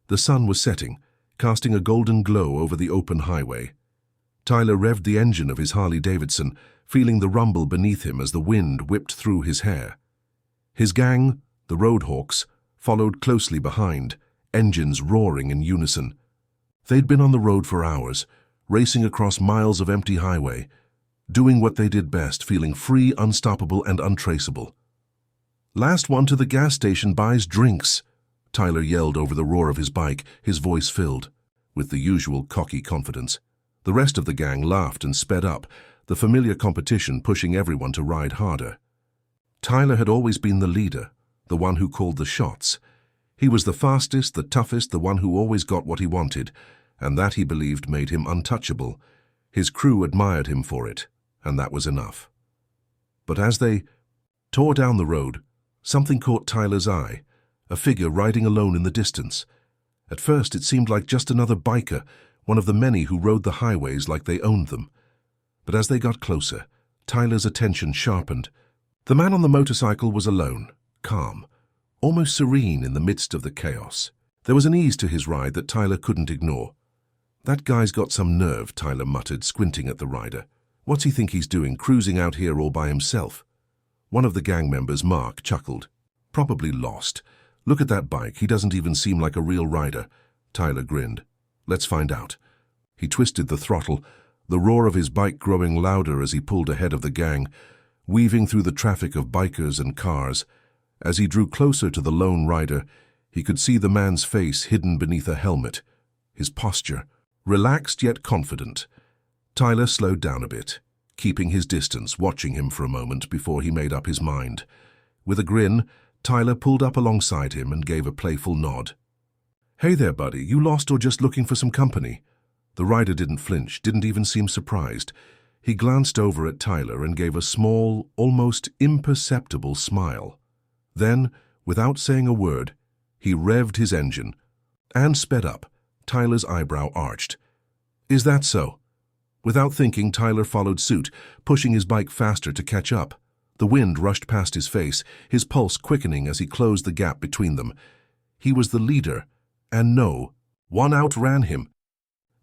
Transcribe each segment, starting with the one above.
The sun was setting, casting a golden glow over the open highway. Tyler revved the engine of his Harley-Davidson, feeling the rumble beneath him as the wind whipped through his hair. His gang, the Roadhawks, followed closely behind, engines roaring in unison. They'd been on the road for hours, racing across miles of empty highway, doing what they did best, feeling free, unstoppable, and untraceable. "Last one to the gas station buys drinks," Tyler yelled over the roar of his bike, his voice filled with the usual cocky confidence. The rest of the gang laughed and sped up, the familiar competition pushing everyone to ride harder. Tyler had always been the leader, the one who called the shots. He was the fastest, the toughest, the one who always got what he wanted, and that he believed made him untouchable. His crew admired him for it, and that was enough. But as they tore down the road, something caught Tyler's eye, a figure riding alone in the distance. At first it seemed like just another biker, one of the many who rode the highways like they owned them. But as they got closer, Tyler's attention sharpened. The man on the motorcycle was alone, calm, almost serene in the midst of the chaos. There was an ease to his ride that Tyler couldn't ignore. "That guy's got some nerve," Tyler muttered, squinting at the rider. "What's he think he's doing, cruising out here all by himself?" One of the gang members, Mark, chuckled. "Probably lost. Look at that bike, he doesn't even seem like a real rider." Tyler grinned. "Let's find out." He twisted the throttle, the roar of his bike growing louder as he pulled ahead of the gang, weaving through the traffic of bikers and cars. As he drew closer to the lone rider, he could see the man's face hidden beneath a helmet, his posture, relaxed yet confident. Tyler slowed down a bit, keeping his distance, watching him for a moment before he made up his mind. With a grin, Tyler pulled up alongside him and gave a playful nod. "Hey there, buddy, you lost or just looking for some company?" The rider didn't flinch, didn't even seem surprised. He glanced over at Tyler and gave a small, almost imperceptible smile. Then, without saying a word, he revved his engine and sped up. Tyler's eyebrow arched. "Is that so?" Without thinking, Tyler followed suit, pushing his bike faster to catch up. The wind rushed past his face, his pulse quickening as he closed the gap between them. He was the leader, and no, one outran him.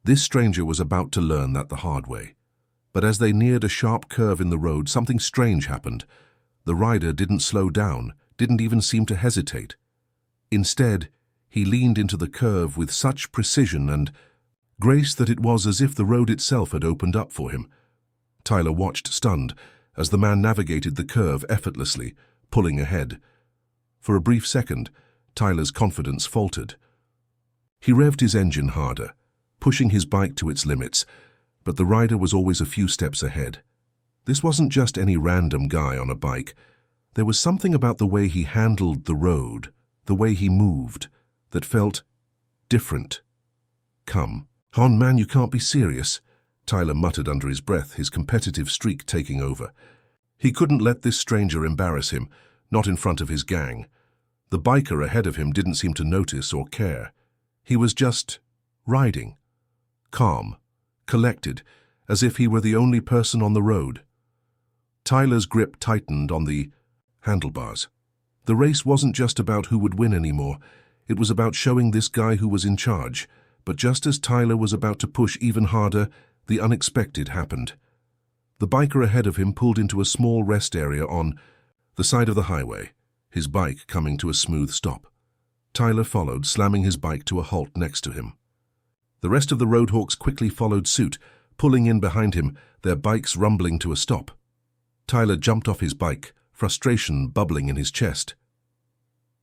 This stranger was about to learn that the hard way. But as they neared a sharp curve in the road, something strange happened. The rider didn't slow down, didn't even seem to hesitate. Instead, he leaned into the curve with such precision and grace that it was as if the road itself had opened up for him. Tyler watched, stunned, as the man navigated the curve effortlessly, pulling ahead. For a brief second, Tyler's confidence faltered. He revved his engine harder, pushing his bike to its limits, but the rider was always a few steps ahead. This wasn't just any random guy on a bike. There was something about the way he handled the road, the way he moved, that felt different. "Come on, man, you can't be serious," Tyler muttered under his breath, his competitive streak taking over. He couldn't let this stranger embarrass him, not in front of his gang. The biker ahead of him didn't seem to notice or care. He was just riding, calm, collected, as if he were the only person on the road. Tyler's grip tightened on the handlebars. The race wasn't just about who would win anymore. It was about showing this guy who was in charge. But just as Tyler was about to push even harder, the unexpected happened. The biker ahead of him pulled into a small rest area on the side of the highway, his bike coming to a smooth stop. Tyler followed, slamming his bike to a halt next to him. The rest of the Roadhawks quickly followed suit, pulling in behind him, their bikes rumbling to a stop. Tyler jumped off his bike, frustration bubbling in his chest.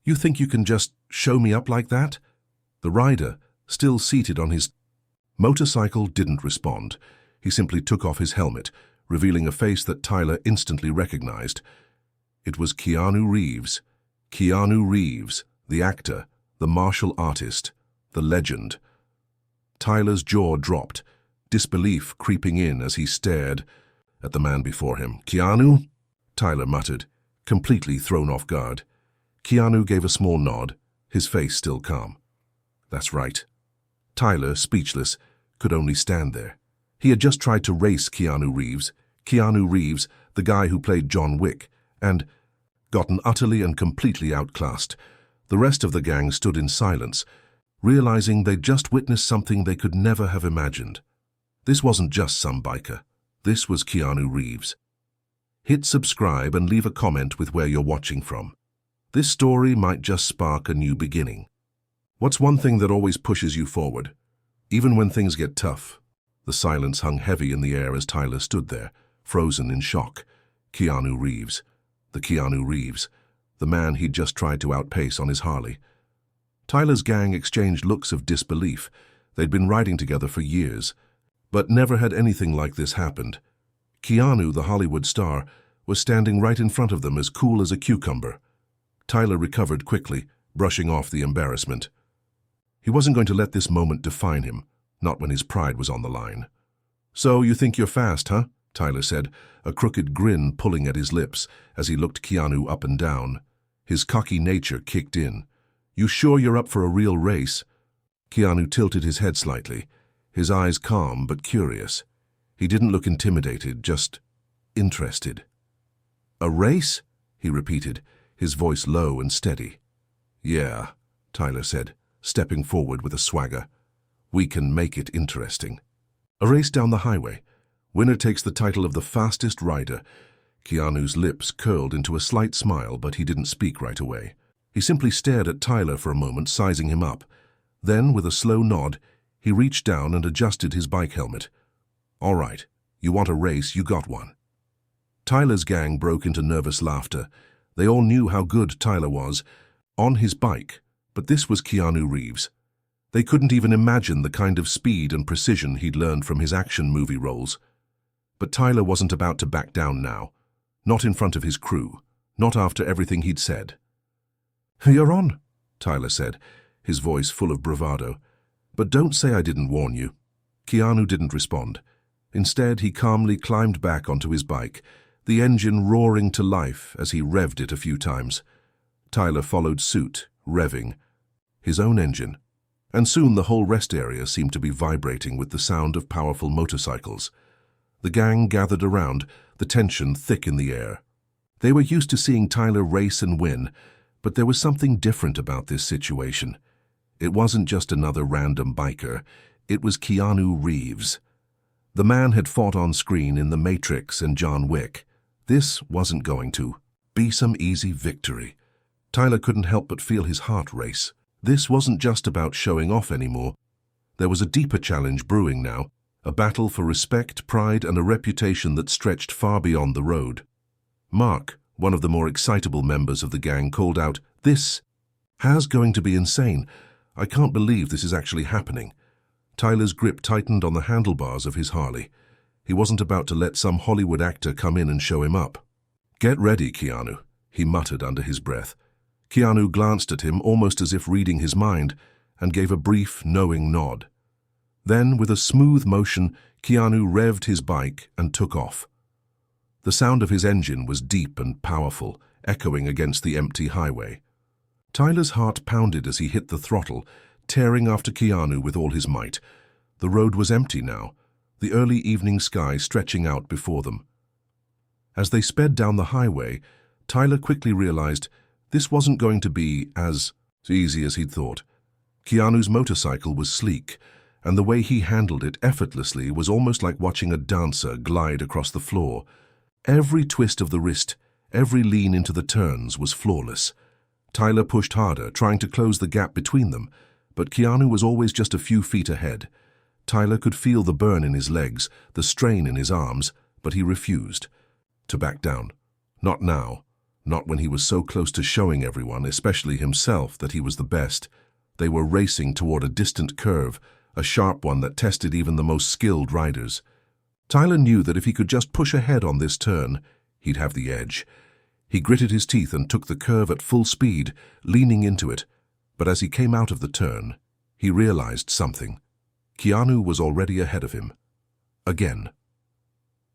"You think you can just show me up like that?" The rider, still seated on his motorcycle, didn't respond. He simply took off his helmet, revealing a face that Tyler instantly recognized. It was Keanu Reeves. Keanu Reeves, the actor, the martial artist, the legend. Tyler's jaw dropped, disbelief creeping in as he stared at the man before him. "Keanu?" Tyler muttered, completely thrown off guard. Keanu gave a small nod, his face still calm. "That's right." Tyler, speechless, could only stand there. He had just tried to race Keanu Reeves, the guy who played John Wick, and gotten utterly and completely outclassed. The rest of the gang stood in silence, realizing they'd just witnessed something they could never have imagined. This wasn't just some biker. This was Keanu Reeves. Hit subscribe and leave a comment with where you're watching from. This story might just spark a new beginning. What's one thing that always pushes you forward, even when things get tough? The silence hung heavy in the air as Tyler stood there, frozen in shock. Keanu Reeves. The Keanu Reeves. The man he'd just tried to outpace on his Harley. Tyler's gang exchanged looks of disbelief. They'd been riding together for years, but never had anything like this happened. Keanu, the Hollywood star, was standing right in front of them as cool as a cucumber. Tyler recovered quickly, brushing off the embarrassment. He wasn't going to let this moment define him, not when his pride was on the line. "So you think you're fast, huh?" Tyler said, a crooked grin pulling at his lips as he looked Keanu up and down. His cocky nature kicked in. "You sure you're up for a real race?" Keanu tilted his head slightly, his eyes calm but curious. He didn't look intimidated, just interested. "A race?" he repeated, his voice low and steady. "Yeah," Tyler said, stepping forward with a swagger. "We can make it interesting. A race down the highway. Winner takes the title of the fastest rider." Keanu's lips curled into a slight smile, but he didn't speak right away. He simply stared at Tyler for a moment, sizing him up. Then, with a slow nod, he reached down and adjusted his bike helmet. "All right, you want a race, you got one." Tyler's gang broke into nervous laughter. They all knew how good Tyler was on his bike, but this was Keanu Reeves. They couldn't even imagine the kind of speed and precision he'd learned from his action movie roles. But Tyler wasn't about to back down now. Not in front of his crew. Not after everything he'd said. "You're on," Tyler said, his voice full of bravado. "But don't say I didn't warn you." Keanu didn't respond. Instead, he calmly climbed back onto his bike, the engine roaring to life as he revved it a few times. Tyler followed suit, revving his own engine, and soon the whole rest area seemed to be vibrating with the sound of powerful motorcycles. The gang gathered around, the tension thick in the air. They were used to seeing Tyler race and win, but there was something different about this situation. It wasn't just another random biker, it was Keanu Reeves. The man had fought on screen in The Matrix and John Wick. This wasn't going to be some easy victory. Tyler couldn't help but feel his heart race. This wasn't just about showing off anymore. There was a deeper challenge brewing now, a battle for respect, pride, and a reputation that stretched far beyond the road. Mark, one of the more excitable members of the gang, called out, "This is going to be insane. I can't believe this is actually happening." Tyler's grip tightened on the handlebars of his Harley. He wasn't about to let some Hollywood actor come in and show him up. "Get ready, Keanu," he muttered under his breath. Keanu glanced at him almost as if reading his mind and gave a brief, knowing nod. Then, with a smooth motion, Keanu revved his bike and took off. The sound of his engine was deep and powerful, echoing against the empty highway. Tyler's heart pounded as he hit the throttle, tearing after Keanu with all his might. The road was empty now, the early evening sky stretching out before them. As they sped down the highway, Tyler quickly realized this wasn't going to be as easy as he'd thought. Keanu's motorcycle was sleek, and the way he handled it effortlessly was almost like watching a dancer glide across the floor. Every twist of the wrist, every lean into the turns was flawless. Tyler pushed harder, trying to close the gap between them, but Keanu was always just a few feet ahead. Tyler could feel the burn in his legs, the strain in his arms, but he refused to back down. Not now. Not when he was so close to showing everyone, especially himself, that he was the best. They were racing toward a distant curve, a sharp one that tested even the most skilled riders. Tyler knew that if he could just push ahead on this turn, he'd have the edge. He gritted his teeth and took the curve at full speed, leaning into it. But as he came out of the turn, he realized something. Keanu was already ahead of him. Again.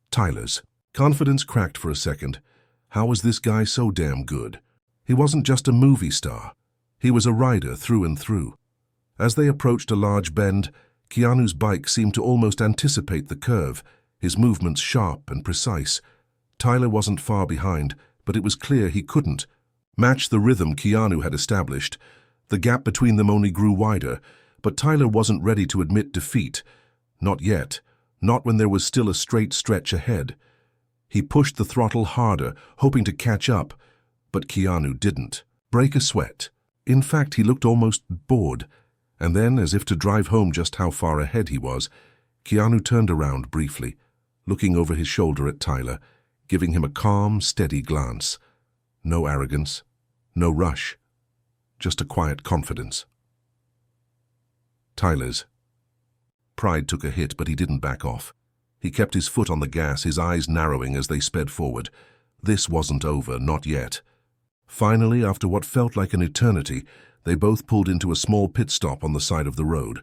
Tyler's confidence cracked for a second. How was this guy so damn good? He wasn't just a movie star. He was a rider through and through. As they approached a large bend, Keanu's bike seemed to almost anticipate the curve, his movements sharp and precise. Tyler wasn't far behind, but it was clear he couldn't match the rhythm Keanu had established. The gap between them only grew wider. But Tyler wasn't ready to admit defeat. Not yet. Not when there was still a straight stretch ahead. He pushed the throttle harder, hoping to catch up, but Keanu didn't break a sweat. In fact, he looked almost bored. And then, as if to drive home just how far ahead he was, Keanu turned around briefly, looking over his shoulder at Tyler, giving him a calm, steady glance. No arrogance, no rush, just a quiet confidence. Tyler's pride took a hit, but he didn't back off. He kept his foot on the gas, his eyes narrowing as they sped forward. This wasn't over, not yet. Finally, after what felt like an eternity, they both pulled into a small pit stop on the side of the road.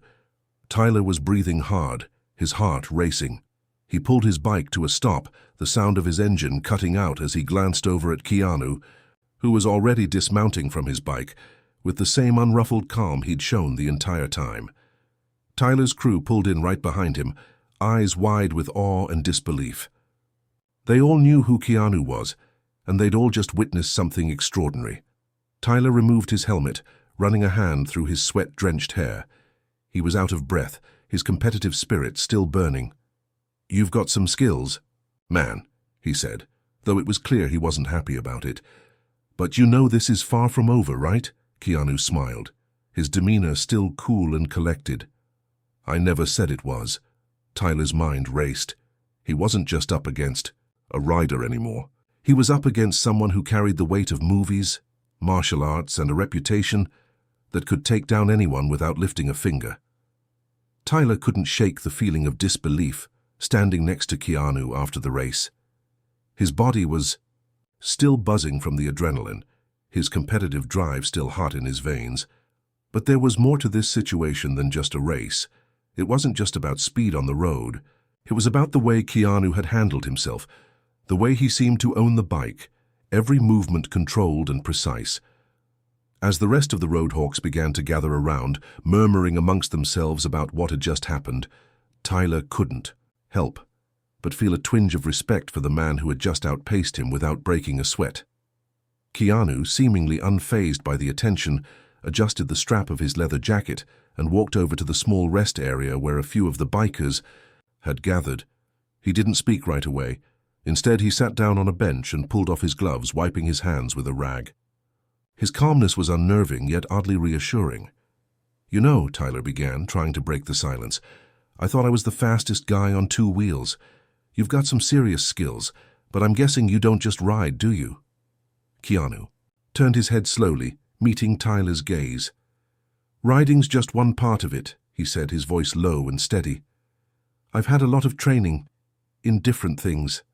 Tyler was breathing hard, his heart racing. He pulled his bike to a stop, the sound of his engine cutting out as he glanced over at Keanu, who was already dismounting from his bike, with the same unruffled calm he'd shown the entire time. Tyler's crew pulled in right behind him, eyes wide with awe and disbelief. They all knew who Keanu was, and they'd all just witnessed something extraordinary. Tyler removed his helmet, running a hand through his sweat-drenched hair. He was out of breath, his competitive spirit still burning. "You've got some skills, man," he said, though it was clear he wasn't happy about it. "But you know this is far from over, right?" Keanu smiled, his demeanor still cool and collected. "I never said it was." Tyler's mind raced. He wasn't just up against a rider anymore. He was up against someone who carried the weight of movies, martial arts, and a reputation that could take down anyone without lifting a finger. Tyler couldn't shake the feeling of disbelief standing next to Keanu after the race. His body was still buzzing from the adrenaline, his competitive drive still hot in his veins. But there was more to this situation than just a race. It wasn't just about speed on the road. It was about the way Keanu had handled himself, the way he seemed to own the bike, every movement controlled and precise. As the rest of the Roadhawks began to gather around, murmuring amongst themselves about what had just happened, Tyler couldn't help but feel a twinge of respect for the man who had just outpaced him without breaking a sweat. Keanu, seemingly unfazed by the attention, adjusted the strap of his leather jacket and walked over to the small rest area where a few of the bikers had gathered. He didn't speak right away. Instead, he sat down on a bench and pulled off his gloves, wiping his hands with a rag. His calmness was unnerving, yet oddly reassuring. "You know," Tyler began, trying to break the silence, "I thought I was the fastest guy on two wheels. You've got some serious skills, but I'm guessing you don't just ride, do you?" Keanu turned his head slowly, meeting Tyler's gaze. "Riding's just one part of it," he said, his voice low and steady. "I've had a lot of training in different things."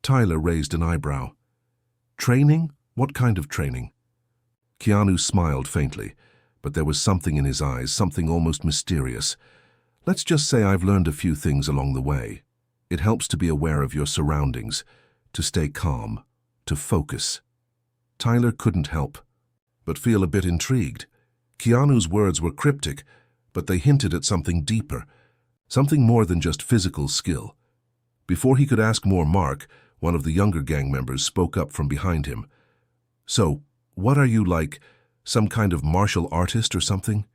Tyler raised an eyebrow. "Training? What kind of training?" Keanu smiled faintly, but there was something in his eyes, something almost mysterious. "Let's just say I've learned a few things along the way. It helps to be aware of your surroundings, to stay calm, to focus." Tyler couldn't help but feel a bit intrigued. Keanu's words were cryptic, but they hinted at something deeper, something more than just physical skill. Before he could ask more, Mark, one of the younger gang members, spoke up from behind him. "So, what are you, like, some kind of martial artist or something?"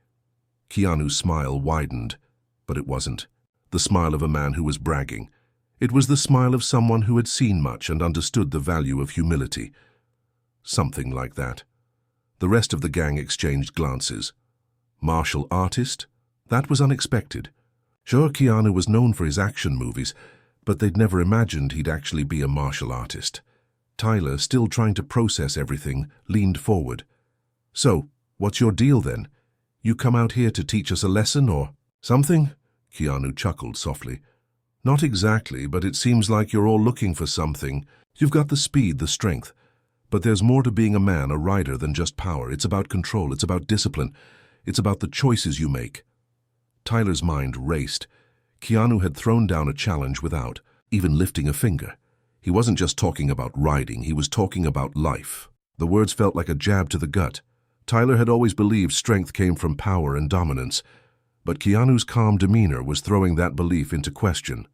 Keanu's smile widened, but it wasn't the smile of a man who was bragging. It was the smile of someone who had seen much and understood the value of humility. Something like that. The rest of the gang exchanged glances. Martial artist? That was unexpected. Sure, Keanu was known for his action movies, but they'd never imagined he'd actually be a martial artist. Tyler, still trying to process everything, leaned forward. "So, what's your deal then? You come out here to teach us a lesson or something?" Keanu chuckled softly. "Not exactly, but it seems like you're all looking for something. You've got the speed, the strength. But there's more to being a man, a rider, than just power. It's about control, it's about discipline, it's about the choices you make." Tyler's mind raced. Keanu had thrown down a challenge without even lifting a finger. He wasn't just talking about riding, he was talking about life. The words felt like a jab to the gut. Tyler had always believed strength came from power and dominance, but Keanu's calm demeanor was throwing that belief into question.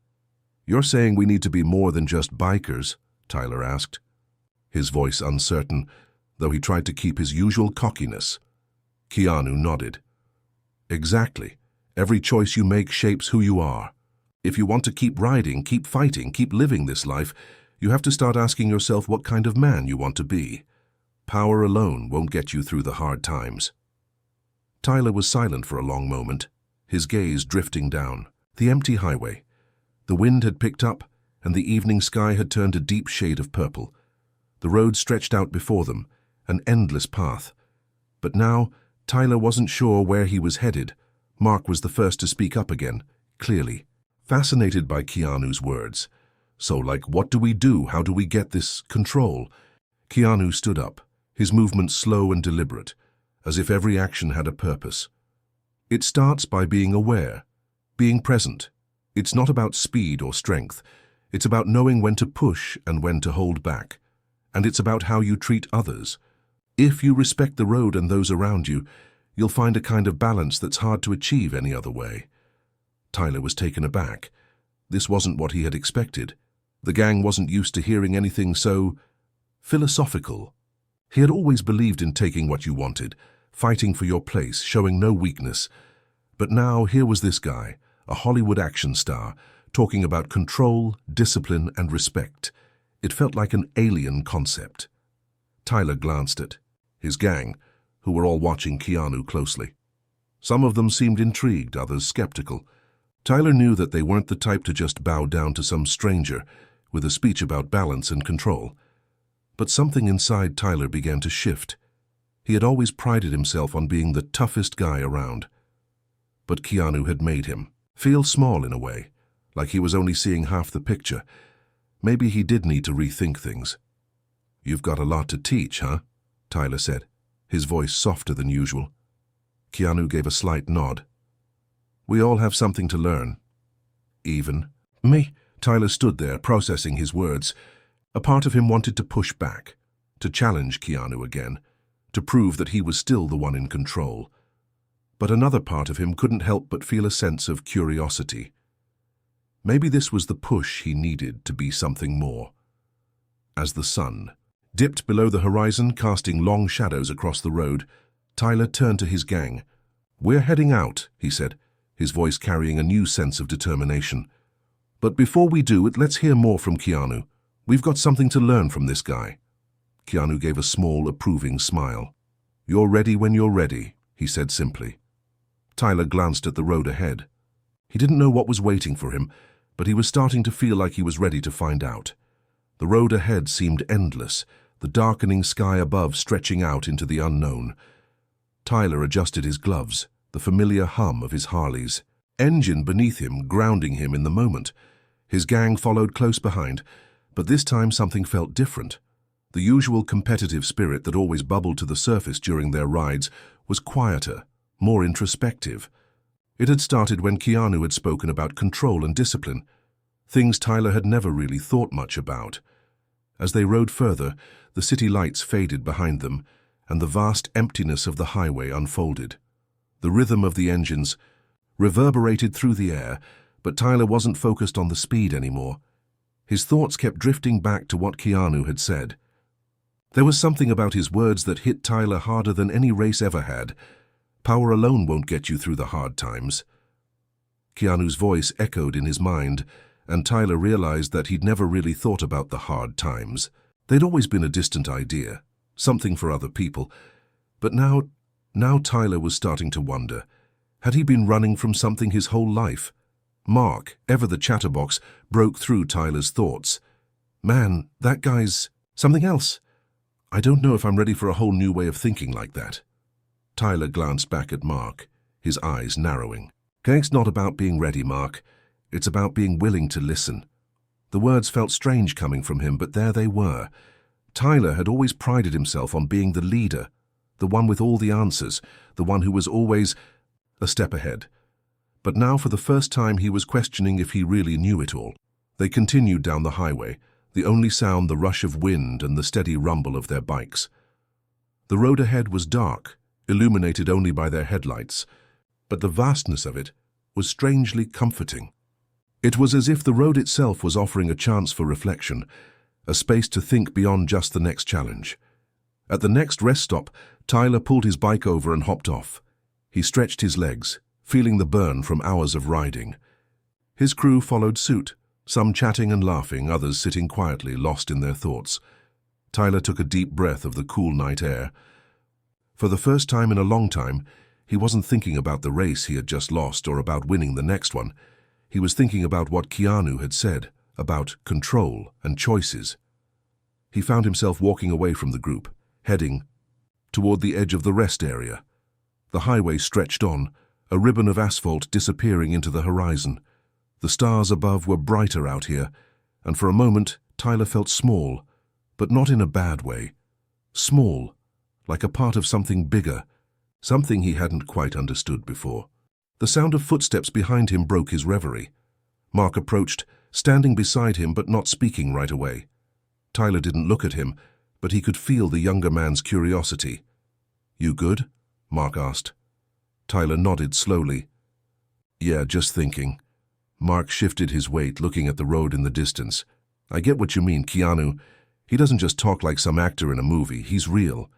"You're saying we need to be more than just bikers?" Tyler asked, his voice uncertain, though he tried to keep his usual cockiness. Keanu nodded. Exactly. Every choice you make shapes who you are. If you want to keep riding, keep fighting, keep living this life, you have to start asking yourself what kind of man you want to be. Power alone won't get you through the hard times. Tyler was silent for a long moment, his gaze drifting down the empty highway. The wind had picked up, and the evening sky had turned a deep shade of purple. The road stretched out before them, an endless path. But now, Tyler wasn't sure where he was headed. Mark was the first to speak up again, clearly, fascinated by Keanu's words. So, what do we do? How do we get this control? Keanu stood up, his movements slow and deliberate, as if every action had a purpose. It starts by being aware, being present. It's not about speed or strength. It's about knowing when to push and when to hold back. And it's about how you treat others. If you respect the road and those around you, you'll find a kind of balance that's hard to achieve any other way. Tyler was taken aback. This wasn't what he had expected. The gang wasn't used to hearing anything so philosophical. He had always believed in taking what you wanted, fighting for your place, showing no weakness. But now here was this guy, a Hollywood action star, talking about control, discipline, and respect. It felt like an alien concept. Tyler glanced at his gang, who were all watching Keanu closely. Some of them seemed intrigued, others skeptical. Tyler knew that they weren't the type to just bow down to some stranger with a speech about balance and control. But something inside Tyler began to shift. He had always prided himself on being the toughest guy around. But Keanu had made him feel small in a way, like he was only seeing half the picture. Maybe he did need to rethink things. "You've got a lot to teach, huh?" Tyler said, his voice softer than usual. Keanu gave a slight nod. "We all have something to learn." "Even me?" Tyler stood there, processing his words. A part of him wanted to push back, to challenge Keanu again, to prove that he was still the one in control. But another part of him couldn't help but feel a sense of curiosity. Maybe this was the push he needed to be something more. As the sun dipped below the horizon, casting long shadows across the road, Tyler turned to his gang. "We're heading out," he said, his voice carrying a new sense of determination. "But before we do it, let's hear more from Keanu. We've got something to learn from this guy." Keanu gave a small, approving smile. "You're ready when you're ready," he said simply. Tyler glanced at the road ahead. He didn't know what was waiting for him, but he was starting to feel like he was ready to find out. The road ahead seemed endless, the darkening sky above stretching out into the unknown. Tyler adjusted his gloves, the familiar hum of his Harley's engine beneath him, grounding him in the moment. His gang followed close behind, but this time something felt different. The usual competitive spirit that always bubbled to the surface during their rides was quieter, more introspective. It had started when Keanu had spoken about control and discipline, things Tyler had never really thought much about. As they rode further, the city lights faded behind them, and the vast emptiness of the highway unfolded. The rhythm of the engines reverberated through the air, but Tyler wasn't focused on the speed anymore. His thoughts kept drifting back to what Keanu had said. There was something about his words that hit Tyler harder than any race ever had. Power alone won't get you through the hard times. Keanu's voice echoed in his mind, and Tyler realized that he'd never really thought about the hard times. They'd always been a distant idea, something for other people. But now Tyler was starting to wonder. Had he been running from something his whole life? Mark, ever the chatterbox, broke through Tyler's thoughts. "Man, that guy's something else. I don't know if I'm ready for a whole new way of thinking like that." Tyler glanced back at Mark, his eyes narrowing. "Gang's not about being ready, Mark. It's about being willing to listen." The words felt strange coming from him, but there they were. Tyler had always prided himself on being the leader, the one with all the answers, the one who was always a step ahead. But now for the first time he was questioning if he really knew it all. They continued down the highway, the only sound the rush of wind and the steady rumble of their bikes. The road ahead was dark, illuminated only by their headlights, but the vastness of it was strangely comforting. It was as if the road itself was offering a chance for reflection, a space to think beyond just the next challenge. At the next rest stop, Tyler pulled his bike over and hopped off. He stretched his legs, feeling the burn from hours of riding. His crew followed suit, some chatting and laughing, others sitting quietly, lost in their thoughts. Tyler took a deep breath of the cool night air. For the first time in a long time, he wasn't thinking about the race he had just lost or about winning the next one. He was thinking about what Keanu had said, about control and choices. He found himself walking away from the group, heading toward the edge of the rest area. The highway stretched on, a ribbon of asphalt disappearing into the horizon. The stars above were brighter out here, and for a moment Tyler felt small, but not in a bad way. Small, like a part of something bigger, something he hadn't quite understood before. The sound of footsteps behind him broke his reverie. Mark approached, standing beside him but not speaking right away. Tyler didn't look at him, but he could feel the younger man's curiosity. "You good?" Mark asked. Tyler nodded slowly. "Yeah, just thinking." Mark shifted his weight, looking at the road in the distance. "I get what you mean, Keanu. He doesn't just talk like some actor in a movie, he's real.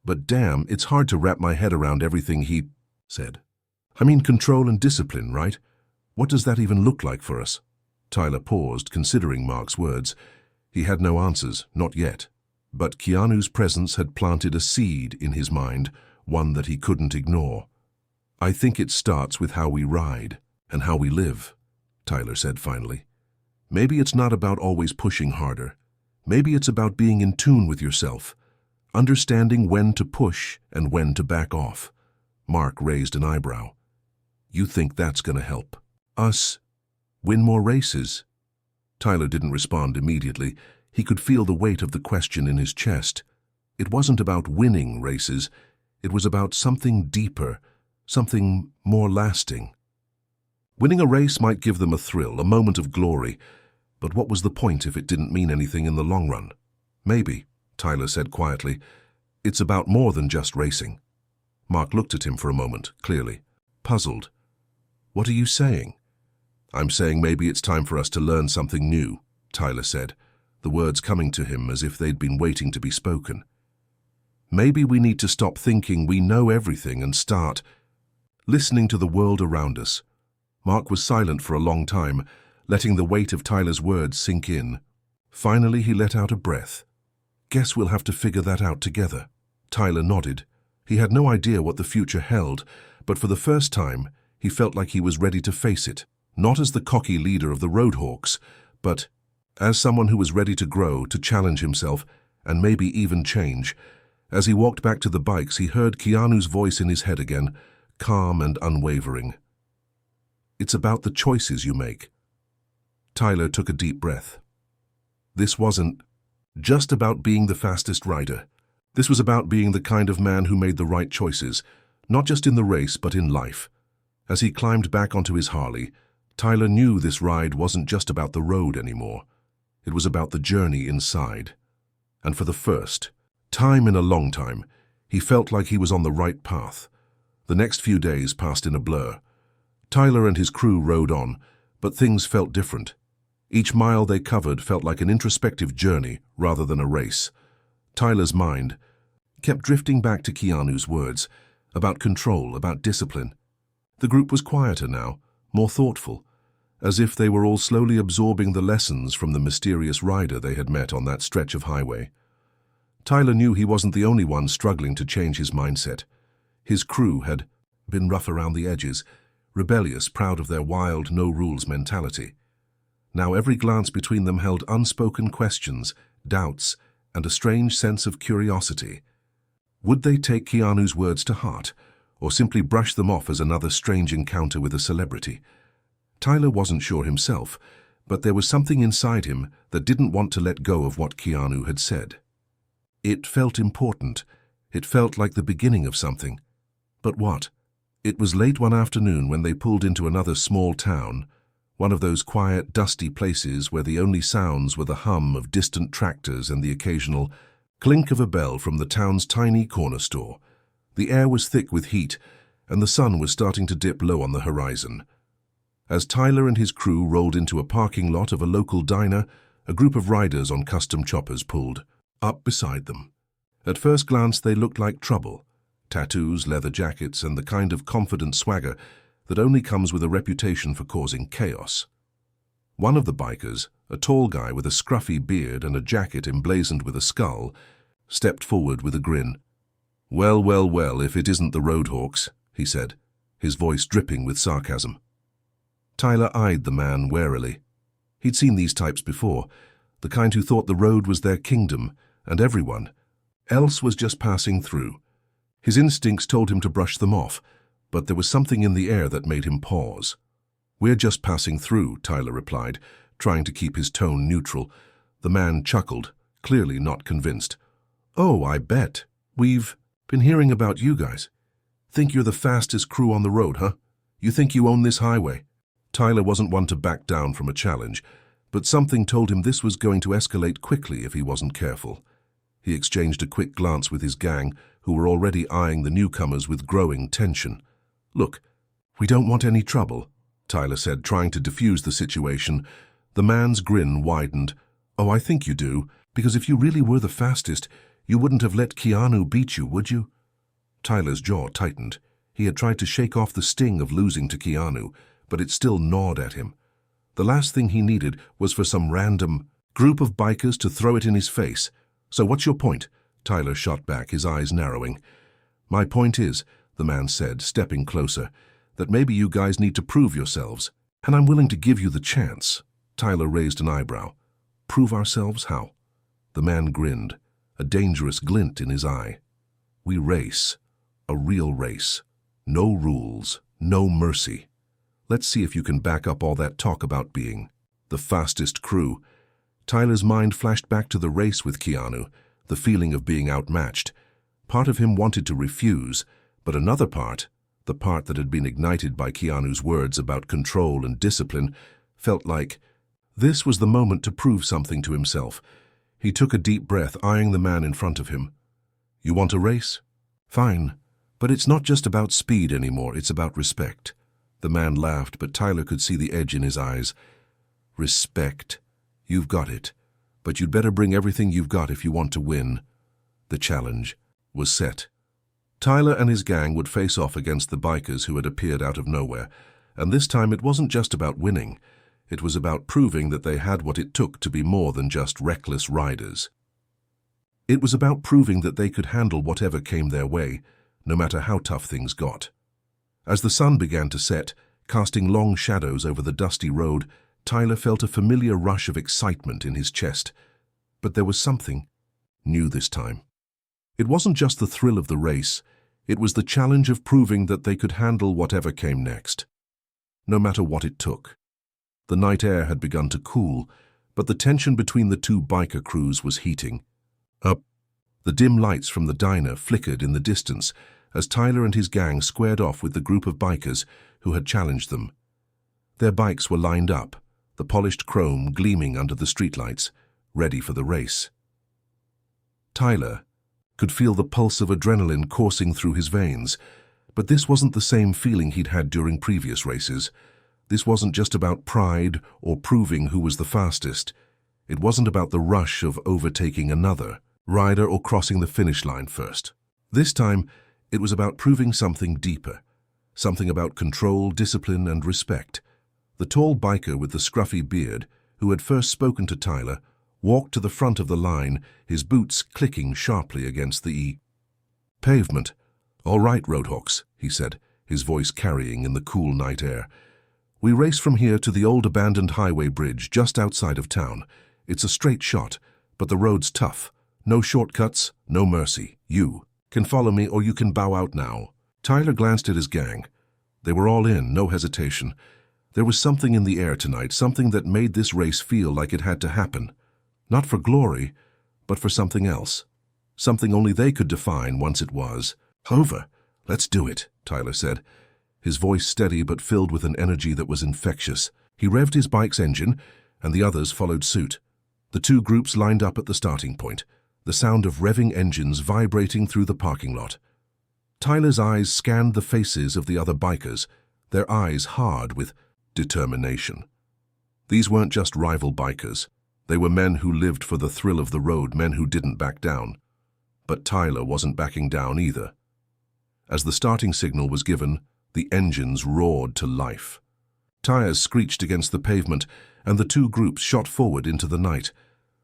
But damn, it's hard to wrap my head around everything he said. I mean, control and discipline, right? What does that even look like for us?" Tyler paused, considering Mark's words. He had no answers, not yet. But Keanu's presence had planted a seed in his mind, one that he couldn't ignore. "I think it starts with how we ride and how we live," Tyler said finally. "Maybe it's not about always pushing harder. Maybe it's about being in tune with yourself, understanding when to push and when to back off." Mark raised an eyebrow. "You think that's going to help us win more races?" Tyler didn't respond immediately. He could feel the weight of the question in his chest. It wasn't about winning races. It was about something deeper, something more lasting. Winning a race might give them a thrill, a moment of glory, but what was the point if it didn't mean anything in the long run? "Maybe," Tyler said quietly, "it's about more than just racing." Mark looked at him for a moment, clearly puzzled. "What are you saying?" "I'm saying maybe it's time for us to learn something new," Tyler said, the words coming to him as if they'd been waiting to be spoken. "Maybe we need to stop thinking we know everything and start listening to the world around us." Mark was silent for a long time, letting the weight of Tyler's words sink in. Finally, he let out a breath. "Guess we'll have to figure that out together." Tyler nodded. He had no idea what the future held, but for the first time, he felt like he was ready to face it, not as the cocky leader of the Roadhawks, but as someone who was ready to grow, to challenge himself, and maybe even change. As he walked back to the bikes, he heard Keanu's voice in his head again, calm and unwavering. "It's about the choices you make." Tyler took a deep breath. This wasn't just about being the fastest rider. This was about being the kind of man who made the right choices, not just in the race, but in life. As he climbed back onto his Harley, Tyler knew this ride wasn't just about the road anymore. It was about the journey inside. And for the first time in a long time, he felt like he was on the right path. The next few days passed in a blur. Tyler and his crew rode on, but things felt different. Each mile they covered felt like an introspective journey rather than a race. Tyler's mind kept drifting back to Keanu's words, about control, about discipline. The group was quieter now, more thoughtful, as if they were all slowly absorbing the lessons from the mysterious rider they had met on that stretch of highway. Tyler knew he wasn't the only one struggling to change his mindset. His crew had been rough around the edges, rebellious, proud of their wild, no-rules mentality. Now every glance between them held unspoken questions, doubts, and a strange sense of curiosity. Would they take Keanu's words to heart, or simply brush them off as another strange encounter with a celebrity? Tyler wasn't sure himself, but there was something inside him that didn't want to let go of what Keanu had said. It felt important. It felt like the beginning of something. But what? It was late one afternoon when they pulled into another small town, one of those quiet, dusty places where the only sounds were the hum of distant tractors and the occasional clink of a bell from the town's tiny corner store. The air was thick with heat, and the sun was starting to dip low on the horizon. As Tyler and his crew rolled into a parking lot of a local diner, a group of riders on custom choppers pulled up beside them. At first glance, they looked like trouble. tattoos, leather jackets, and the kind of confident swagger that only comes with a reputation for causing chaos. One of the bikers, a tall guy with a scruffy beard and a jacket emblazoned with a skull, stepped forward with a grin. "Well, well, well, if it isn't the Roadhawks," he said, his voice dripping with sarcasm. Tyler eyed the man warily. He'd seen these types before, the kind who thought the road was their kingdom, and everyone else was just passing through. His instincts told him to brush them off, but there was something in the air that made him pause. "We're just passing through," Tyler replied, trying to keep his tone neutral. The man chuckled, clearly not convinced. "Oh, I bet. We've been hearing about you guys. Think you're the fastest crew on the road, huh? You think you own this highway?" Tyler wasn't one to back down from a challenge, but something told him this was going to escalate quickly if he wasn't careful. He exchanged a quick glance with his gang, who were already eyeing the newcomers with growing tension. "Look, we don't want any trouble," Tyler said, trying to defuse the situation. The man's grin widened. "Oh, I think you do, because if you really were the fastest, you wouldn't have let Keanu beat you, would you?" Tyler's jaw tightened. He had tried to shake off the sting of losing to Keanu, but it still gnawed at him. The last thing he needed was for some random group of bikers to throw it in his face. "So what's your point?" Tyler shot back, his eyes narrowing. "My point is," the man said, stepping closer, "that maybe you guys need to prove yourselves, and I'm willing to give you the chance." Tyler raised an eyebrow. "Prove ourselves? How?" The man grinned, a dangerous glint in his eye. "We race. A real race. No rules, no mercy. Let's see if you can back up all that talk about being the fastest crew." Tyler's mind flashed back to the race with Keanu, the feeling of being outmatched. Part of him wanted to refuse, but another part, the part that had been ignited by Keanu's words about control and discipline, felt like this was the moment to prove something to himself. He took a deep breath, eyeing the man in front of him. "You want a race? Fine. But it's not just about speed anymore, it's about respect." The man laughed, but Tyler could see the edge in his eyes. "Respect. You've got it. But you'd better bring everything you've got if you want to win." The challenge was set. Tyler and his gang would face off against the bikers who had appeared out of nowhere, and this time it wasn't just about winning. It was about proving that they had what it took to be more than just reckless riders. It was about proving that they could handle whatever came their way, no matter how tough things got. As the sun began to set, casting long shadows over the dusty road, Tyler felt a familiar rush of excitement in his chest. But there was something new this time. It wasn't just the thrill of the race, it was the challenge of proving that they could handle whatever came next, no matter what it took. The night air had begun to cool, but the tension between the two biker crews was heating up. The dim lights from the diner flickered in the distance as Tyler and his gang squared off with the group of bikers who had challenged them. Their bikes were lined up, the polished chrome gleaming under the streetlights, ready for the race. Tyler could feel the pulse of adrenaline coursing through his veins, but this wasn't the same feeling he'd had during previous races. This wasn't just about pride or proving who was the fastest. It wasn't about the rush of overtaking another rider or crossing the finish line first. This time, it was about proving something deeper, something about control, discipline, and respect. The tall biker with the scruffy beard, who had first spoken to Tyler, walked to the front of the line, his boots clicking sharply against the pavement. "All right, Roadhawks," he said, his voice carrying in the cool night air. "We race from here to the old abandoned highway bridge just outside of town. It's a straight shot, but the road's tough. No shortcuts, no mercy. You can follow me or you can bow out now." Tyler glanced at his gang. They were all in, no hesitation. There was something in the air tonight, something that made this race feel like it had to happen. Not for glory, but for something else. Something only they could define once it was over. "Let's do it," Tyler said, his voice steady but filled with an energy that was infectious. He revved his bike's engine, and the others followed suit. The two groups lined up at the starting point, the sound of revving engines vibrating through the parking lot. Tyler's eyes scanned the faces of the other bikers, their eyes hard with determination. These weren't just rival bikers. They were men who lived for the thrill of the road, men who didn't back down. But Tyler wasn't backing down either. As the starting signal was given, the engines roared to life. Tires screeched against the pavement, and the two groups shot forward into the night,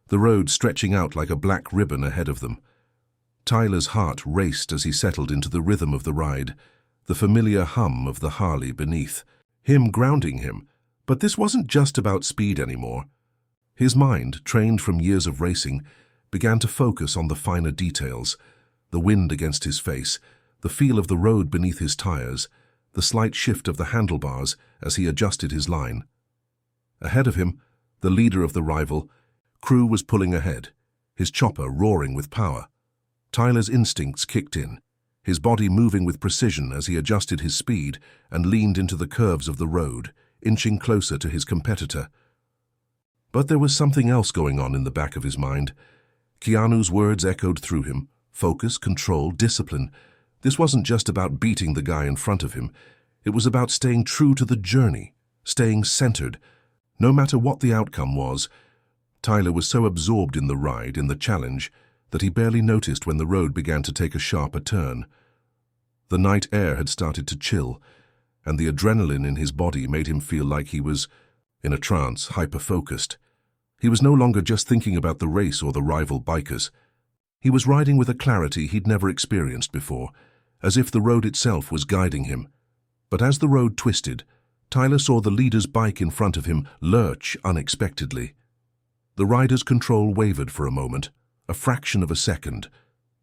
the road stretching out like a black ribbon ahead of them. Tyler's heart raced as he settled into the rhythm of the ride, the familiar hum of the Harley beneath, him grounding him. But this wasn't just about speed anymore. His mind, trained from years of racing, began to focus on the finer details, the wind against his face, the feel of the road beneath his tires, the slight shift of the handlebars as he adjusted his line. Ahead of him, the leader of the rival crew was pulling ahead, his chopper roaring with power. Tyler's instincts kicked in, his body moving with precision as he adjusted his speed and leaned into the curves of the road, inching closer to his competitor. But there was something else going on in the back of his mind. Keanu's words echoed through him: focus, control, discipline. This wasn't just about beating the guy in front of him. It was about staying true to the journey, staying centered. No matter what the outcome was, Tyler was so absorbed in the ride, in the challenge, that he barely noticed when the road began to take a sharper turn. The night air had started to chill, and the adrenaline in his body made him feel like he was in a trance, hyper-focused. He was no longer just thinking about the race or the rival bikers. He was riding with a clarity he'd never experienced before, as if the road itself was guiding him. But as the road twisted, Tyler saw the leader's bike in front of him lurch unexpectedly. The rider's control wavered for a moment, a fraction of a second,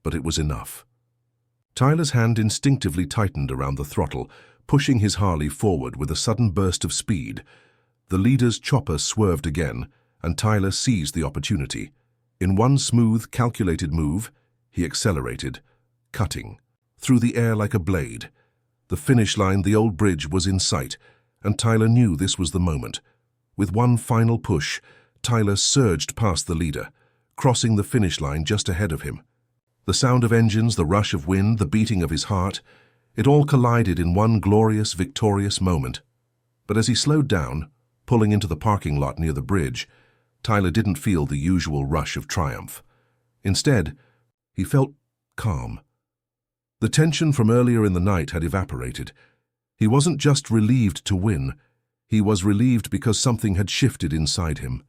but it was enough. Tyler's hand instinctively tightened around the throttle, pushing his Harley forward with a sudden burst of speed. The leader's chopper swerved again, and Tyler seized the opportunity. In one smooth, calculated move, he accelerated, cutting through the air like a blade. The finish line, the old bridge, was in sight, and Tyler knew this was the moment. With one final push, Tyler surged past the leader, crossing the finish line just ahead of him. The sound of engines, the rush of wind, the beating of his heart, it all collided in one glorious, victorious moment. But as he slowed down, pulling into the parking lot near the bridge, Tyler didn't feel the usual rush of triumph. Instead, he felt calm. The tension from earlier in the night had evaporated. He wasn't just relieved to win. He was relieved because something had shifted inside him.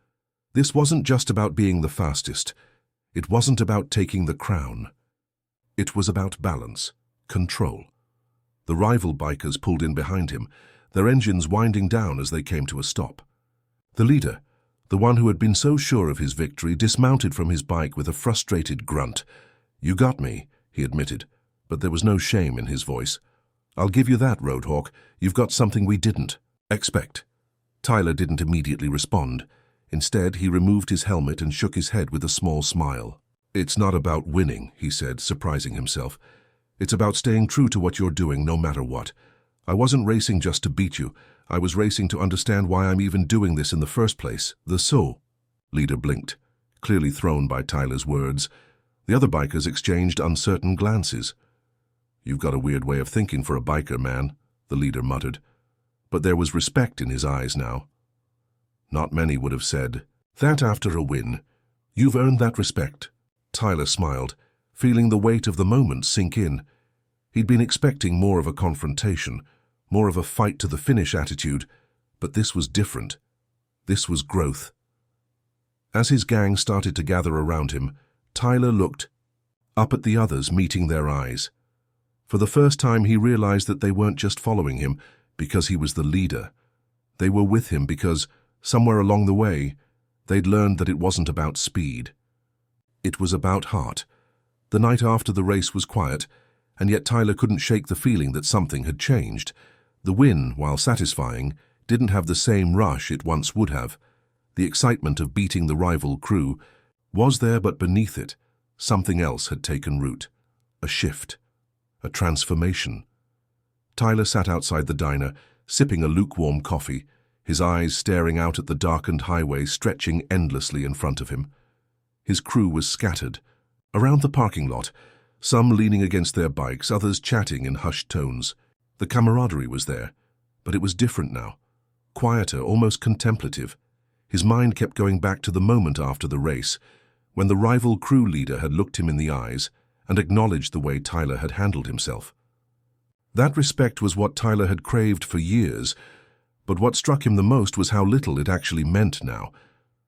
This wasn't just about being the fastest. It wasn't about taking the crown. It was about balance, control. The rival bikers pulled in behind him, their engines winding down as they came to a stop. The leader, the one who had been so sure of his victory, dismounted from his bike with a frustrated grunt. "You got me," he admitted, but there was no shame in his voice. "I'll give you that, Roadhawk. You've got something we didn't expect." Tyler didn't immediately respond. Instead, he removed his helmet and shook his head with a small smile. "It's not about winning," he said, surprising himself. "It's about staying true to what you're doing no matter what. I wasn't racing just to beat you. I was racing to understand why I'm even doing this in the first place." "The leader blinked, clearly thrown by Tyler's words. The other bikers exchanged uncertain glances. "You've got a weird way of thinking for a biker, man," the leader muttered. But there was respect in his eyes now. Not many would have said that after a win. "You've earned that respect." Tyler smiled, feeling the weight of the moment sink in. He'd been expecting more of a confrontation, more of a fight-to-the-finish attitude, but this was different. This was growth. As his gang started to gather around him, Tyler looked up at the others, meeting their eyes. For the first time, he realized that they weren't just following him because he was the leader. They were with him because, somewhere along the way, they'd learned that it wasn't about speed. It was about heart. The night after the race was quiet, and yet Tyler couldn't shake the feeling that something had changed. The win, while satisfying, didn't have the same rush it once would have. The excitement of beating the rival crew was there, but beneath it, something else had taken root. A shift. A transformation. Tyler sat outside the diner, sipping a lukewarm coffee, his eyes staring out at the darkened highway stretching endlessly in front of him. His crew was scattered. Around the parking lot, some leaning against their bikes, others chatting in hushed tones. The camaraderie was there, but it was different now. Quieter, almost contemplative. His mind kept going back to the moment after the race, when the rival crew leader had looked him in the eyes and acknowledged the way Tyler had handled himself. That respect was what Tyler had craved for years, but what struck him the most was how little it actually meant now.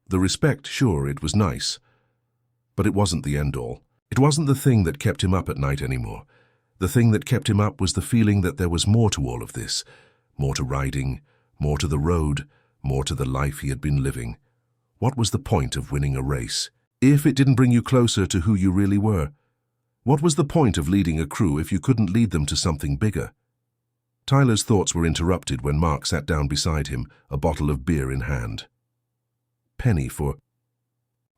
The respect, sure, it was nice, but it wasn't the end-all. It wasn't the thing that kept him up at night anymore. The thing that kept him up was the feeling that there was more to all of this. More to riding, more to the road, more to the life he had been living. What was the point of winning a race if it didn't bring you closer to who you really were? What was the point of leading a crew if you couldn't lead them to something bigger? Tyler's thoughts were interrupted when Mark sat down beside him, a bottle of beer in hand. "Penny for..."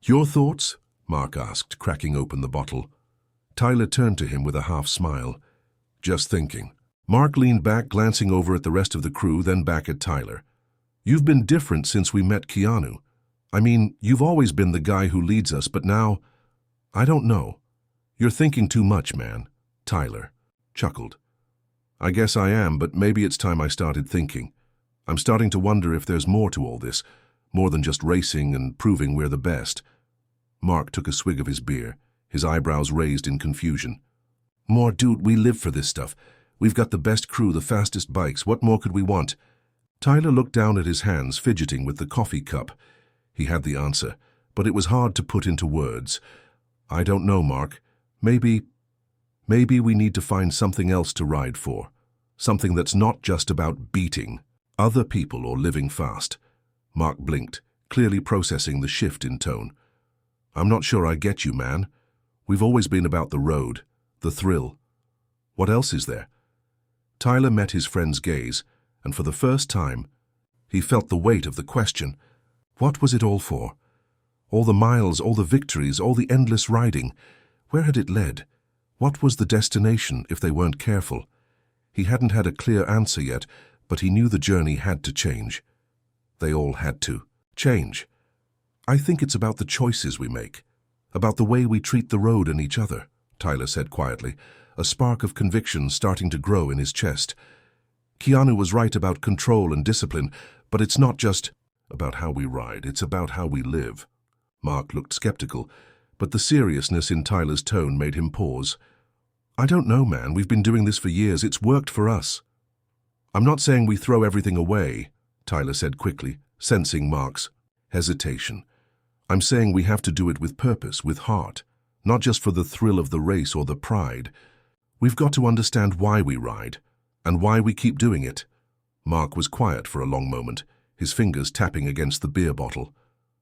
"Your thoughts?" Mark asked, cracking open the bottle. Tyler turned to him with a half-smile. "Just thinking." Mark leaned back, glancing over at the rest of the crew, then back at Tyler. "You've been different since we met Keanu. I mean, you've always been the guy who leads us, but now, I don't know. You're thinking too much, man." Tyler chuckled. "I guess I am, but maybe it's time I started thinking. I'm starting to wonder if there's more to all this, more than just racing and proving we're the best." Mark took a swig of his beer, his eyebrows raised in confusion. "More, dude, we live for this stuff. We've got the best crew, the fastest bikes. What more could we want?" Tyler looked down at his hands, fidgeting with the coffee cup. He had the answer, but it was hard to put into words. "I don't know, Mark. Maybe we need to find something else to ride for. Something that's not just about beating other people or living fast." Mark blinked, clearly processing the shift in tone. "I'm not sure I get you, man. We've always been about the road, the thrill. What else is there?" Tyler met his friend's gaze, and for the first time, he felt the weight of the question. What was it all for? All the miles, all the victories, all the endless riding. Where had it led? What was the destination if they weren't careful? He hadn't had a clear answer yet, but he knew the journey had to change. They all had to change. "I think it's about the choices we make, about the way we treat the road and each other," Tyler said quietly, a spark of conviction starting to grow in his chest. Keanu was right about control and discipline, but it's not just about how we ride, it's about how we live. Mark looked skeptical, but the seriousness in Tyler's tone made him pause. "I don't know, man. We've been doing this for years. It's worked for us." "I'm not saying we throw everything away," Tyler said quickly, sensing Mark's hesitation. "I'm saying we have to do it with purpose, with heart, not just for the thrill of the race or the pride. We've got to understand why we ride, and why we keep doing it." Mark was quiet for a long moment, his fingers tapping against the beer bottle.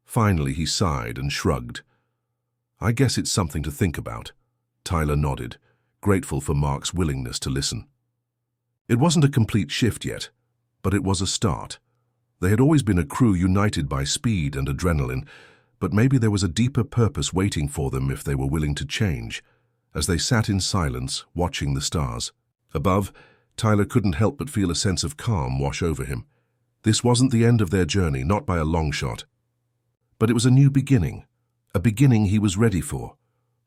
Finally, he sighed and shrugged. "I guess it's something to think about." Tyler nodded, grateful for Mark's willingness to listen. It wasn't a complete shift yet, but it was a start. They had always been a crew united by speed and adrenaline, but maybe there was a deeper purpose waiting for them if they were willing to change. As they sat in silence, watching the stars above, Tyler couldn't help but feel a sense of calm wash over him. This wasn't the end of their journey, not by a long shot. But it was a new beginning, a beginning he was ready for.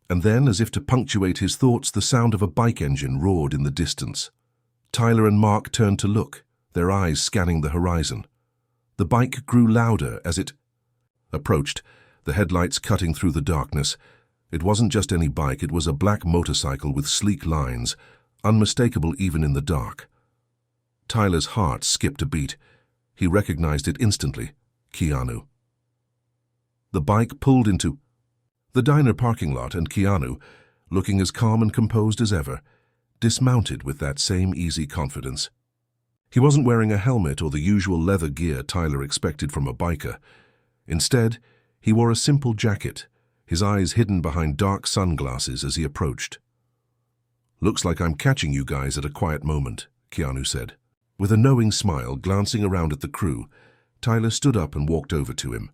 And then, as if to punctuate his thoughts, the sound of a bike engine roared in the distance. Tyler and Mark turned to look, their eyes scanning the horizon. The bike grew louder as it approached, the headlights cutting through the darkness. It wasn't just any bike, it was a black motorcycle with sleek lines, unmistakable even in the dark. Tyler's heart skipped a beat. He recognized it instantly. Keanu. The bike pulled into the diner parking lot, and Keanu, looking as calm and composed as ever, dismounted with that same easy confidence. He wasn't wearing a helmet or the usual leather gear Tyler expected from a biker. Instead, he wore a simple jacket, his eyes hidden behind dark sunglasses as he approached. "Looks like I'm catching you guys at a quiet moment," Keanu said. With a knowing smile, glancing around at the crew, Tyler stood up and walked over to him.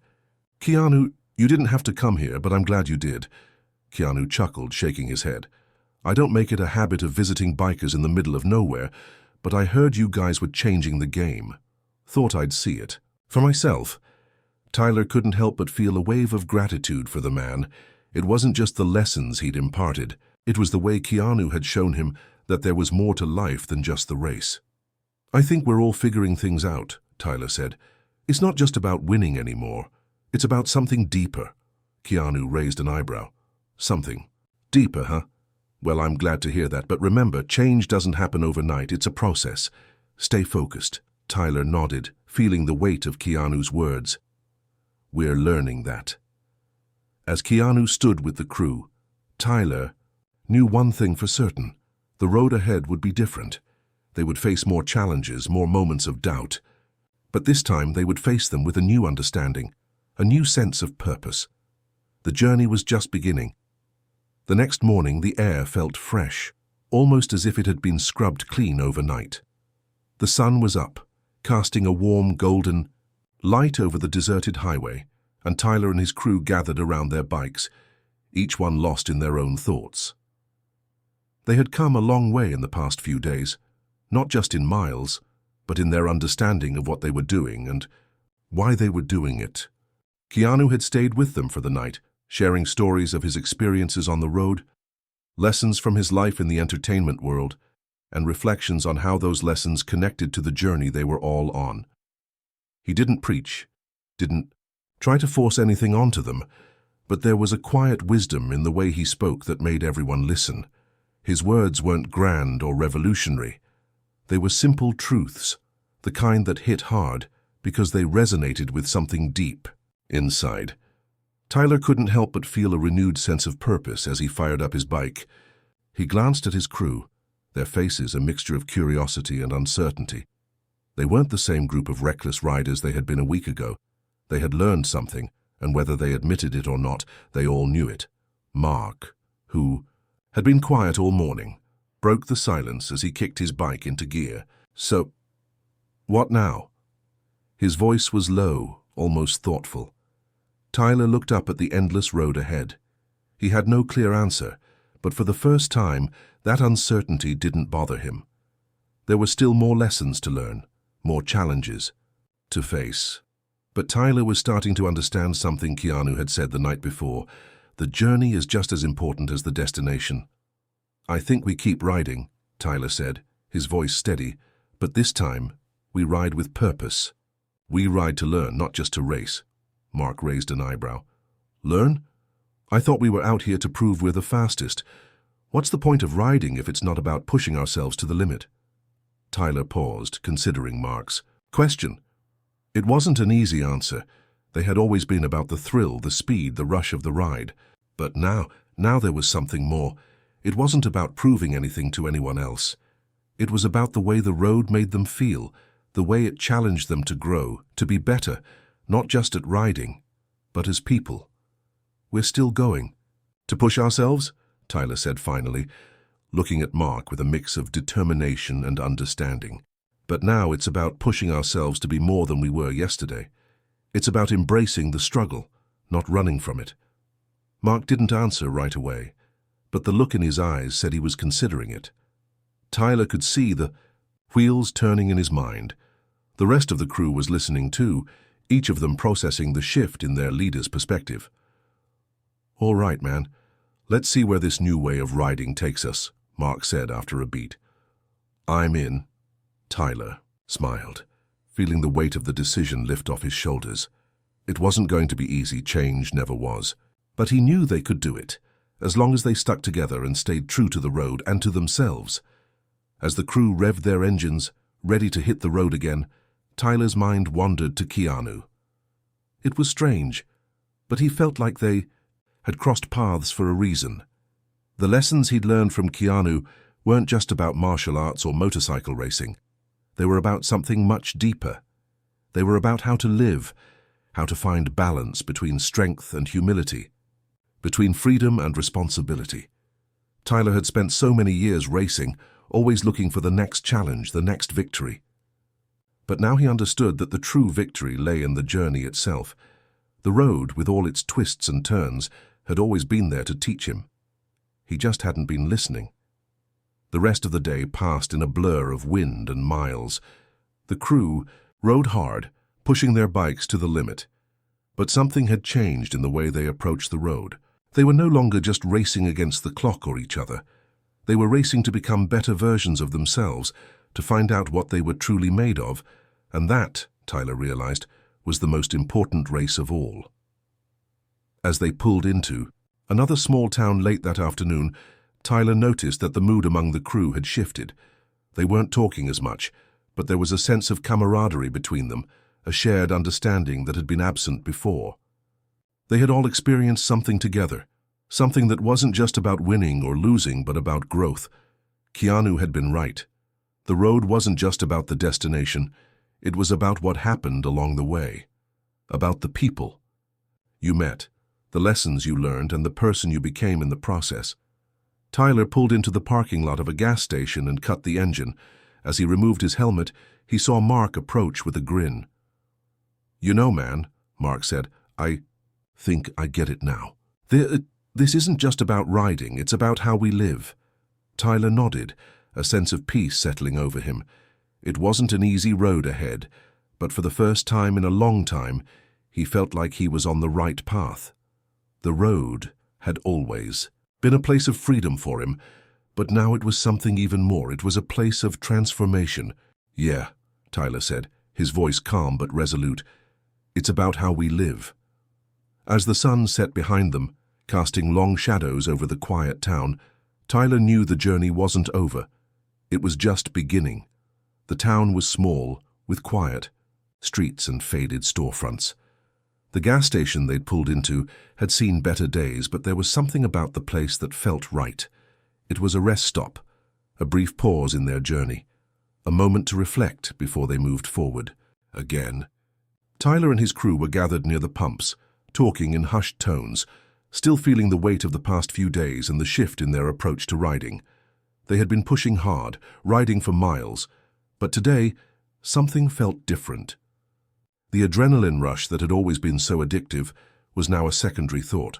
"Keanu, you didn't have to come here, but I'm glad you did." Keanu chuckled, shaking his head. "I don't make it a habit of visiting bikers in the middle of nowhere, but I heard you guys were changing the game. Thought I'd see it. For myself." Tyler couldn't help but feel a wave of gratitude for the man. It wasn't just the lessons he'd imparted. It was the way Keanu had shown him that there was more to life than just the race. "I think we're all figuring things out," Tyler said. "It's not just about winning anymore. It's about something deeper." Keanu raised an eyebrow. "Something deeper, huh?" Well, I'm glad to hear that, but remember, change doesn't happen overnight, it's a process. Stay focused. Tyler nodded, feeling the weight of Keanu's words. We're learning that. As Keanu stood with the crew, Tyler knew one thing for certain. The road ahead would be different. They would face more challenges, more moments of doubt. But this time they would face them with a new understanding, a new sense of purpose. The journey was just beginning. The next morning the air felt fresh, almost as if it had been scrubbed clean overnight. The sun was up, casting a warm golden light over the deserted highway, and Tyler and his crew gathered around their bikes, each one lost in their own thoughts. They had come a long way in the past few days, not just in miles, but in their understanding of what they were doing and why they were doing it. Keanu had stayed with them for the night, sharing stories of his experiences on the road, lessons from his life in the entertainment world, and reflections on how those lessons connected to the journey they were all on. He didn't preach, didn't try to force anything onto them, but there was a quiet wisdom in the way he spoke that made everyone listen. His words weren't grand or revolutionary. They were simple truths, the kind that hit hard because they resonated with something deep inside. Tyler couldn't help but feel a renewed sense of purpose as he fired up his bike. He glanced at his crew, their faces a mixture of curiosity and uncertainty. They weren't the same group of reckless riders they had been a week ago. They had learned something, and whether they admitted it or not, they all knew it. Mark, who had been quiet all morning, broke the silence as he kicked his bike into gear. So, what now? His voice was low, almost thoughtful. Tyler looked up at the endless road ahead. He had no clear answer, but for the first time, that uncertainty didn't bother him. There were still more lessons to learn, more challenges to face. But Tyler was starting to understand something Keanu had said the night before. The journey is just as important as the destination. I think we keep riding, Tyler said, his voice steady, but this time we ride with purpose. We ride to learn, not just to race. Mark raised an eyebrow. Learn? I thought we were out here to prove we're the fastest. What's the point of riding if it's not about pushing ourselves to the limit? Tyler paused, considering Mark's question. It wasn't an easy answer. They had always been about the thrill, the speed, the rush of the ride. But now there was something more. It wasn't about proving anything to anyone else. It was about the way the road made them feel, the way it challenged them to grow, to be better, not just at riding, but as people. We're still going. To push ourselves? Tyler said finally, looking at Mark with a mix of determination and understanding. But now it's about pushing ourselves to be more than we were yesterday. It's about embracing the struggle, not running from it. Mark didn't answer right away, but the look in his eyes said he was considering it. Tyler could see the wheels turning in his mind. The rest of the crew was listening too, each of them processing the shift in their leader's perspective. All right, man. Let's see where this new way of riding takes us, Mark said after a beat. I'm in. Tyler smiled, feeling the weight of the decision lift off his shoulders. It wasn't going to be easy, change never was. But he knew they could do it, as long as they stuck together and stayed true to the road and to themselves. As the crew revved their engines, ready to hit the road again, Tyler's mind wandered to Keanu. It was strange, but he felt like they had crossed paths for a reason. The lessons he'd learned from Keanu weren't just about martial arts or motorcycle racing. They were about something much deeper. They were about how to live, how to find balance between strength and humility, between freedom and responsibility. Tyler had spent so many years racing, always looking for the next challenge, the next victory. But now he understood that the true victory lay in the journey itself. The road, with all its twists and turns, had always been there to teach him. He just hadn't been listening. The rest of the day passed in a blur of wind and miles. The crew rode hard, pushing their bikes to the limit. But something had changed in the way they approached the road. They were no longer just racing against the clock or each other. They were racing to become better versions of themselves, to find out what they were truly made of, and that, Tyler realized, was the most important race of all. As they pulled into another small town late that afternoon, Tyler noticed that the mood among the crew had shifted. They weren't talking as much, but there was a sense of camaraderie between them, a shared understanding that had been absent before. They had all experienced something together, something that wasn't just about winning or losing, but about growth. Keanu had been right. The road wasn't just about the destination, it was about what happened along the way, about the people you met, the lessons you learned, and the person you became in the process. Tyler pulled into the parking lot of a gas station and cut the engine. As he removed his helmet, he saw Mark approach with a grin. "You know, man," Mark said, "I think I get it now. This isn't just about riding, it's about how we live." Tyler nodded, a sense of peace settling over him. It wasn't an easy road ahead, but for the first time in a long time, he felt like he was on the right path. The road had always been a place of freedom for him, but now it was something even more. It was a place of transformation. "Yeah," Tyler said, his voice calm but resolute. "It's about how we live." As the sun set behind them, casting long shadows over the quiet town, Tyler knew the journey wasn't over. It was just beginning. The town was small, with quiet streets and faded storefronts. The gas station they'd pulled into had seen better days, but there was something about the place that felt right. It was a rest stop, a brief pause in their journey, a moment to reflect before they moved forward again. Tyler and his crew were gathered near the pumps, talking in hushed tones, still feeling the weight of the past few days and the shift in their approach to riding. They had been pushing hard, riding for miles, but today something felt different. The adrenaline rush that had always been so addictive was now a secondary thought.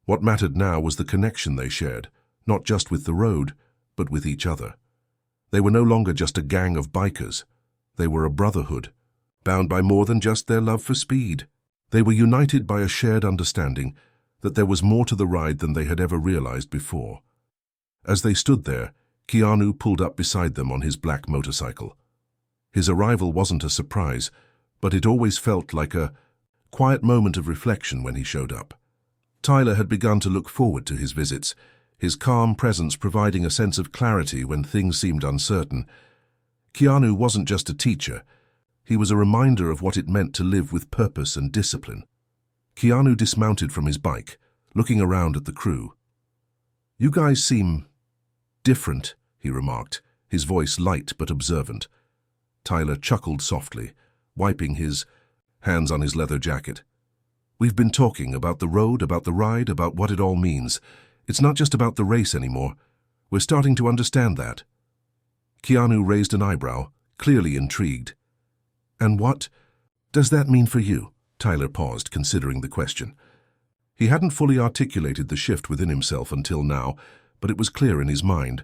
What mattered now was the connection they shared, not just with the road, but with each other. They were no longer just a gang of bikers. They were a brotherhood, bound by more than just their love for speed. They were united by a shared understanding that there was more to the ride than they had ever realized before. As they stood there, Keanu pulled up beside them on his black motorcycle. His arrival wasn't a surprise, but it always felt like a quiet moment of reflection when he showed up. Tyler had begun to look forward to his visits, his calm presence providing a sense of clarity when things seemed uncertain. Keanu wasn't just a teacher, he was a reminder of what it meant to live with purpose and discipline. Keanu dismounted from his bike, looking around at the crew. "You guys seem different," he remarked, his voice light but observant. Tyler chuckled softly, wiping his hands on his leather jacket. "We've been talking about the road, about the ride, about what it all means. It's not just about the race anymore. We're starting to understand that." Keanu raised an eyebrow, clearly intrigued. "And what does that mean for you?" Tyler paused, considering the question. He hadn't fully articulated the shift within himself until now, but it was clear in his mind.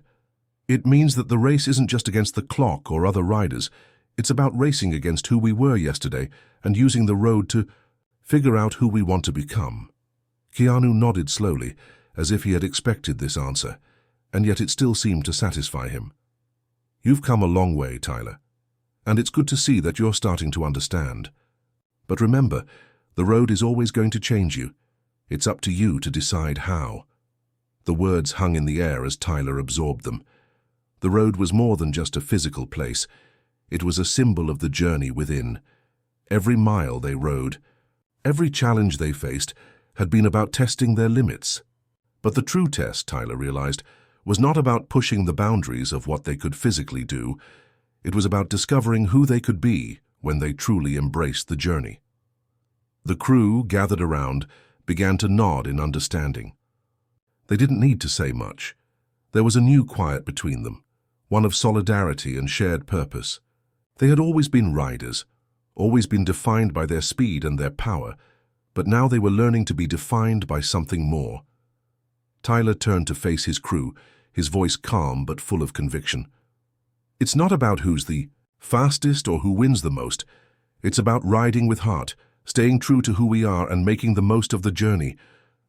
"It means that the race isn't just against the clock or other riders. It's about racing against who we were yesterday and using the road to figure out who we want to become." Keanu nodded slowly, as if he had expected this answer, and yet it still seemed to satisfy him. "You've come a long way, Tyler, and it's good to see that you're starting to understand. But remember, the road is always going to change you. It's up to you to decide how." The words hung in the air as Tyler absorbed them. The road was more than just a physical place. It was a symbol of the journey within. Every mile they rode, every challenge they faced, had been about testing their limits. But the true test, Tyler realized, was not about pushing the boundaries of what they could physically do. It was about discovering who they could be when they truly embraced the journey. The crew, gathered around, began to nod in understanding. They didn't need to say much. There was a new quiet between them, one of solidarity and shared purpose. They had always been riders, always been defined by their speed and their power, but now they were learning to be defined by something more. Tyler turned to face his crew, his voice calm but full of conviction. "It's not about who's the fastest or who wins the most. It's about riding with heart, staying true to who we are and making the most of the journey,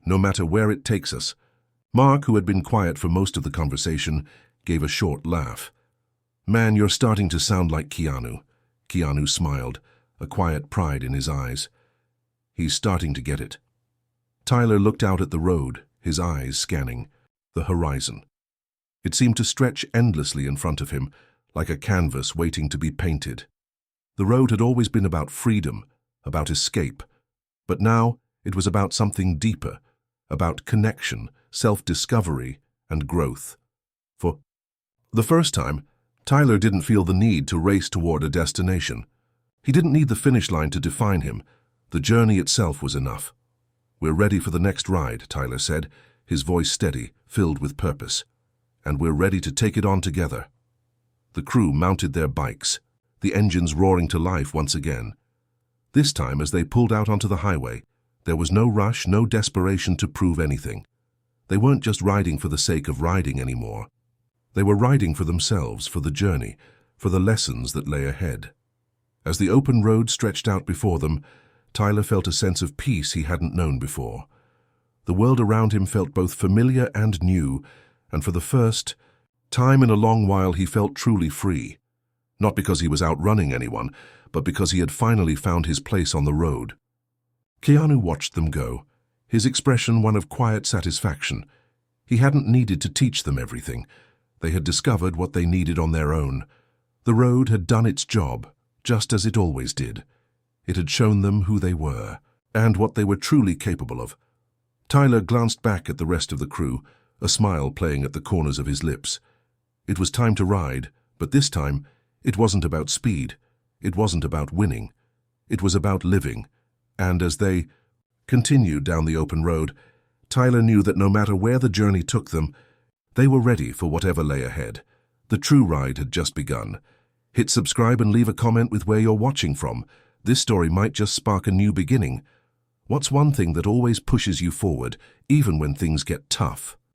no matter where it takes us." Mark, who had been quiet for most of the conversation, gave a short laugh. "Man, you're starting to sound like Keanu." Keanu smiled, a quiet pride in his eyes. "He's starting to get it." Tyler looked out at the road, his eyes scanning the horizon. It seemed to stretch endlessly in front of him, like a canvas waiting to be painted. The road had always been about freedom, about escape, but now it was about something deeper, about connection, self-discovery, and growth. For the first time, Tyler didn't feel the need to race toward a destination. He didn't need the finish line to define him. The journey itself was enough. "We're ready for the next ride," Tyler said, his voice steady, filled with purpose. "And we're ready to take it on together." The crew mounted their bikes, the engines roaring to life once again. This time, as they pulled out onto the highway, there was no rush, no desperation to prove anything. They weren't just riding for the sake of riding anymore. They were riding for themselves, for the journey, for the lessons that lay ahead. As the open road stretched out before them, Tyler felt a sense of peace he hadn't known before. The world around him felt both familiar and new, and for the first time in a long while he felt truly free. Not because he was outrunning anyone, but because he had finally found his place on the road. Keanu watched them go, his expression one of quiet satisfaction. He hadn't needed to teach them everything. They had discovered what they needed on their own. The road had done its job, just as it always did. It had shown them who they were, and what they were truly capable of. Tyler glanced back at the rest of the crew, a smile playing at the corners of his lips. It was time to ride, but this time, it wasn't about speed. It wasn't about winning. It was about living. And as they continued down the open road, Tyler knew that no matter where the journey took them, they were ready for whatever lay ahead. The true ride had just begun. Hit subscribe and leave a comment with where you're watching from. This story might just spark a new beginning. What's one thing that always pushes you forward, even when things get tough?